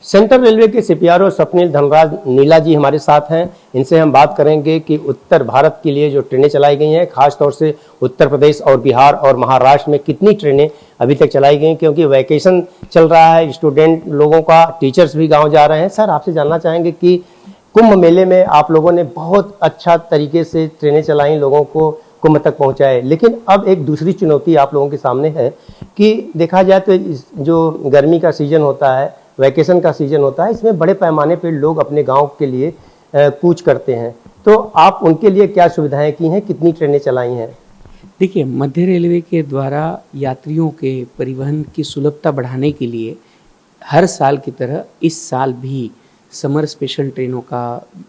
Central railway के CPRO Swapnil Dhanraj नीला जी हमारे साथ हैं। इनसे हम बात करेंगे कि उत्तर भारत के लिए जो ट्रेनें चलाई गई हैं, खासतौर से उत्तर प्रदेश और बिहार और महाराष्ट्र में कितनी ट्रेनें अभी तक चलाई गई, क्योंकि वैकेशन चल रहा है, स्टूडेंट लोगों का, टीचर्स भी गांव जा रहे हैं। सर, आपसे जानना चाहेंगे कि कुंभ मेले में आप लोगों ने बहुत अच्छा तरीके से ट्रेनें चलाई, लोगों को कुंभ तक पहुंचाए, लेकिन अब एक दूसरी चुनौती आप लोगों के सामने है कि देखा जाए तो जो गर्मी का सीजन होता है, वैकेशन का सीजन होता है, इसमें बड़े पैमाने पर लोग अपने गांव के लिए कूच करते हैं। तो आप उनके लिए क्या सुविधाएं की हैं, कितनी ट्रेनें चलाई हैं? देखिए, मध्य रेलवे के द्वारा यात्रियों के परिवहन की सुलभता बढ़ाने के लिए हर साल की तरह इस साल भी समर स्पेशल ट्रेनों का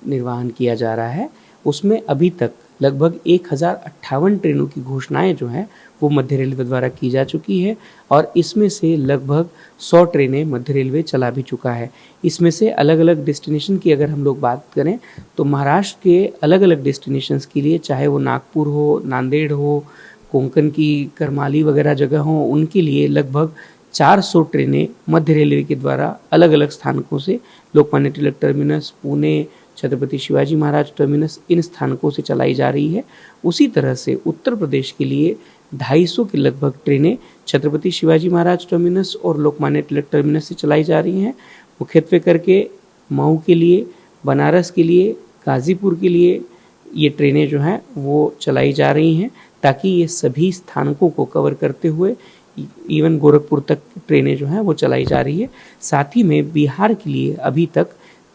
निर्वहन किया जा रहा है। उसमें अभी तक लगभग 1058 ट्रेनों की घोषणाएं जो हैं वो मध्य रेलवे द्वारा की जा चुकी है और इसमें से लगभग 100 ट्रेनें मध्य रेलवे चला भी चुका है। इसमें से अलग अलग डेस्टिनेशन की अगर हम लोग बात करें तो महाराष्ट्र के अलग अलग डेस्टिनेशंस के लिए, चाहे वो नागपुर हो, नांदेड़ हो, कोंकण की करमाली वगैरह जगह हो, उनके लिए लगभग 400 ट्रेनें मध्य रेलवे के द्वारा अलग अलग स्थानकों से, लोकमान्य तिलक टर्मिनस, पुणे, छत्रपति शिवाजी महाराज टर्मिनस, इन स्थानकों से चलाई जा रही है। उसी तरह से उत्तर प्रदेश के लिए 250 की लगभग ट्रेनें छत्रपति शिवाजी महाराज टर्मिनस और लोकमान्य तिलक टर्मिनस से चलाई जा रही हैं। मुख्यत्वे करके मऊ के लिए, बनारस के लिए, गाजीपुर के लिए ये ट्रेनें जो हैं वो चलाई जा रही हैं, ताकि ये सभी स्थानकों को कवर करते हुए इवन गोरखपुर तक ट्रेनें जो हैं वो चलाई जा रही है। साथ ही में बिहार के लिए अभी तक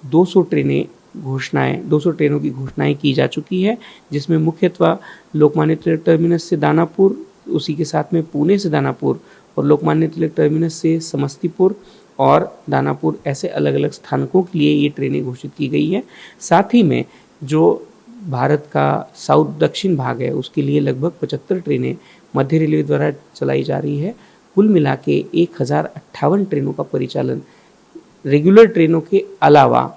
200 ट्रेनों की घोषणाएं की जा चुकी है, जिसमें मुख्यतः लोकमान्य तिलक टर्मिनस से दानापुर, उसी के साथ में पुणे से दानापुर और लोकमान्य तिलक टर्मिनस से समस्तीपुर और दानापुर, ऐसे अलग अलग स्थानकों के लिए ये ट्रेनें घोषित की गई है। साथ ही में जो भारत का साउथ दक्षिण भाग है उसके लिए लगभग 75 ट्रेनें मध्य रेलवे द्वारा चलाई जा रही है। कुल मिला के 1058 ट्रेनों का परिचालन रेगुलर ट्रेनों के अलावा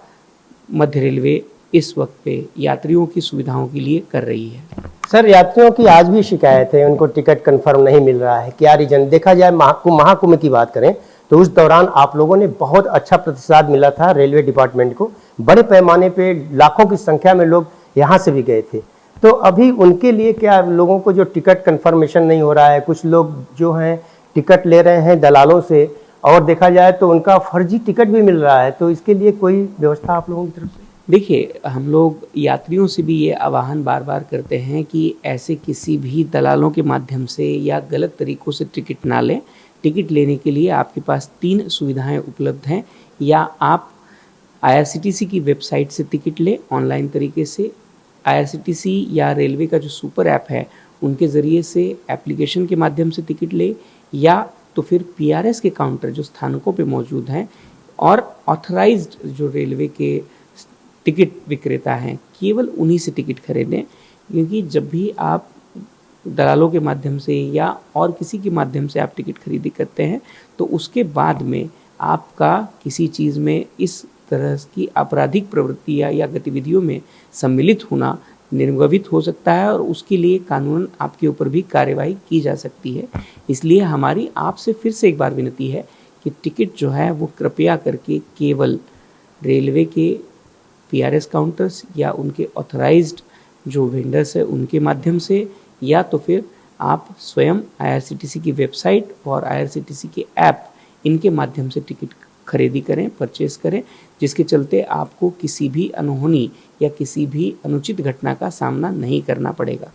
मध्य रेलवे इस वक्त पे यात्रियों की सुविधाओं के लिए कर रही है। सर, यात्रियों की आज भी शिकायत है, उनको टिकट कंफर्म नहीं मिल रहा है, क्या रीजन? देखा जाए महाकुंभ की बात करें तो उस दौरान आप लोगों ने बहुत अच्छा प्रतिसाद मिला था रेलवे डिपार्टमेंट को, बड़े पैमाने पे लाखों की संख्या में लोग यहाँ से भी गए थे। तो अभी उनके लिए क्या, लोगों को जो टिकट कंफर्मेशन नहीं हो रहा है, कुछ लोग जो हैं टिकट ले रहे हैं दलालों से, और देखा जाए तो उनका फर्जी टिकट भी मिल रहा है, तो इसके लिए कोई व्यवस्था आप लोगों की तरफ से? देखिए, हम लोग यात्रियों से भी ये आह्वान बार बार करते हैं कि ऐसे किसी भी दलालों के माध्यम से या गलत तरीक़ों से टिकट ना लें। टिकट लेने के लिए आपके पास 3 सुविधाएं उपलब्ध हैं। या आप IRCTC की वेबसाइट से टिकट लें ऑनलाइन तरीके से, IRCTC या रेलवे का जो सुपर ऐप है उनके ज़रिए से एप्लीकेशन के माध्यम से टिकट लें, या तो फिर PRS के काउंटर जो स्थानकों पे मौजूद हैं और ऑथराइज्ड जो रेलवे के टिकट विक्रेता हैं केवल उन्हीं से टिकट खरीदें। क्योंकि जब भी आप दलालों के माध्यम से या और किसी के माध्यम से आप टिकट खरीदी करते हैं तो उसके बाद में आपका किसी चीज़ में इस तरह की आपराधिक प्रवृत्ति या गतिविधियों में सम्मिलित होना निर्गमित हो सकता है और उसके लिए कानूनन आपके ऊपर भी कार्यवाही की जा सकती है। इसलिए हमारी आपसे फिर से एक बार विनती है कि टिकट जो है वो कृपया करके केवल रेलवे के PRS काउंटर्स या उनके ऑथराइज्ड जो वेंडर्स है उनके माध्यम से, या तो फिर आप स्वयं IRCTC की वेबसाइट और IRCTC के ऐप, इनके माध्यम से टिकट खरीदी करें, परचेस करें, जिसके चलते आपको किसी भी अनहोनी या किसी भी अनुचित घटना का सामना नहीं करना पड़ेगा।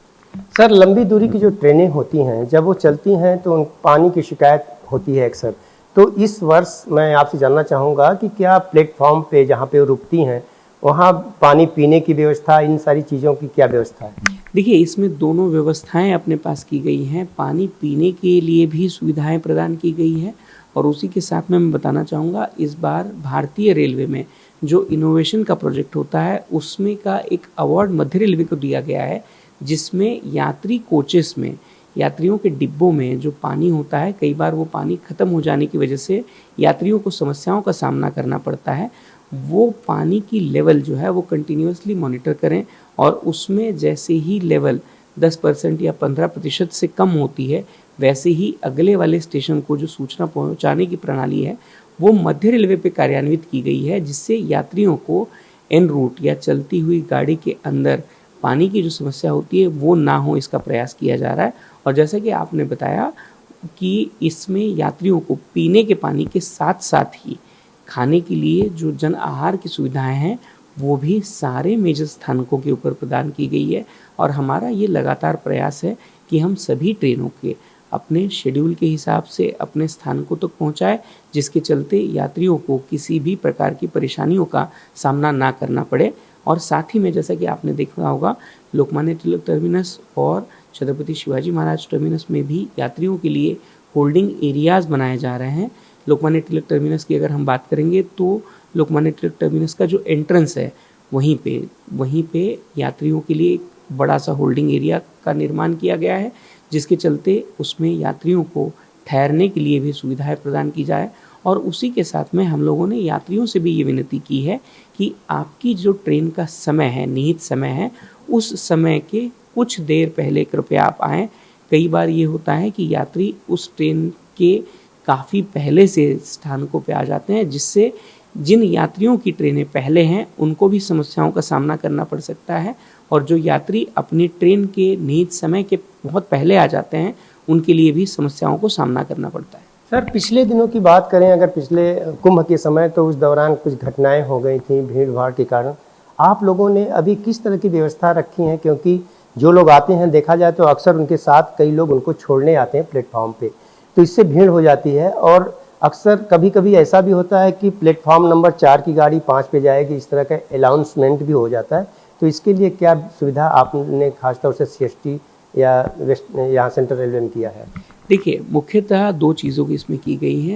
सर, लंबी दूरी की जो ट्रेनें होती हैं जब वो चलती हैं तो पानी की शिकायत होती है अक्सर, तो इस वर्ष मैं आपसे जानना चाहूँगा कि क्या प्लेटफॉर्म पे जहाँ पे वो रुकती हैं वहाँ पानी पीने की व्यवस्था, इन सारी चीज़ों की क्या व्यवस्था है? देखिए, इसमें दोनों व्यवस्थाएं अपने पास की गई हैं। पानी पीने के लिए भी सुविधाएं प्रदान की गई हैं और उसी के साथ में मैं बताना चाहूँगा, इस बार भारतीय रेलवे में जो इनोवेशन का प्रोजेक्ट होता है उसमें का एक अवार्ड मध्य रेलवे को दिया गया है, जिसमें यात्री कोचेस में, यात्रियों के डिब्बों में जो पानी होता है, कई बार वो पानी ख़त्म हो जाने की वजह से यात्रियों को समस्याओं का सामना करना पड़ता है। वो पानी की लेवल जो है वो कंटिन्यूसली मॉनिटर करें और उसमें जैसे ही लेवल 10% या 15% से कम होती है, वैसे ही अगले वाले स्टेशन को जो सूचना पहुंचाने की प्रणाली है वो मध्य रेलवे पे कार्यान्वित की गई है, जिससे यात्रियों को एन रूट या चलती हुई गाड़ी के अंदर पानी की जो समस्या होती है वो ना हो, इसका प्रयास किया जा रहा है। और जैसा कि आपने बताया कि इसमें यात्रियों को पीने के पानी के साथ साथ ही खाने के लिए जो जन आहार की सुविधाएं हैं वो भी सारे मेजर स्थानकों के ऊपर प्रदान की गई है। और हमारा ये लगातार प्रयास है कि हम सभी ट्रेनों के अपने शेड्यूल के हिसाब से अपने स्थानकों तक पहुंचाए, जिसके चलते यात्रियों को किसी भी प्रकार की परेशानियों का सामना ना करना पड़े। और साथ ही में जैसा कि आपने देखा होगा, लोकमान्य तिलक टर्मिनस और छत्रपति शिवाजी महाराज टर्मिनस में भी यात्रियों के लिए होल्डिंग एरियाज़ बनाए जा रहे हैं। लोकमान्य तिलक टर्मिनस की अगर हम बात करेंगे तो लोकमान्य तिलक टर्मिनस का जो एंट्रेंस है वहीं पे यात्रियों के लिए एक बड़ा सा होल्डिंग एरिया का निर्माण किया गया है, जिसके चलते उसमें यात्रियों को ठहरने के लिए भी सुविधाएं प्रदान की जाए। और उसी के साथ में हम लोगों ने यात्रियों से भी ये विनती की है कि आपकी जो ट्रेन का समय है, निहित समय है, उस समय के कुछ देर पहले कृपया आप आएँ। कई बार ये होता है कि यात्री उस ट्रेन के काफ़ी पहले से स्थानकों पे आ जाते हैं, जिससे जिन यात्रियों की ट्रेनें पहले हैं उनको भी समस्याओं का सामना करना पड़ सकता है, और जो यात्री अपनी ट्रेन के निहित समय के बहुत पहले आ जाते हैं उनके लिए भी समस्याओं को सामना करना पड़ता है। सर, पिछले दिनों की बात करें अगर पिछले कुंभ के समय, तो उस दौरान कुछ घटनाएं हो गई थी भीड़ भाड़ के कारण। आप लोगों ने अभी किस तरह की व्यवस्था रखी है? क्योंकि जो लोग आते हैं देखा जाए तो अक्सर उनके साथ कई लोग उनको छोड़ने आते हैं प्लेटफॉर्म पे, तो इससे भीड़ हो जाती है। और अक्सर कभी कभी ऐसा भी होता है कि प्लेटफॉर्म नंबर 4 की गाड़ी 5 पे जाएगी, इस तरह का अनाउंसमेंट भी हो जाता है। तो इसके लिए क्या सुविधा आपने खासतौर से CST या यहाँ सेंट्रल रेलवे में किया है? देखिए, मुख्यतः 2 चीज़ों की इसमें की गई हैं।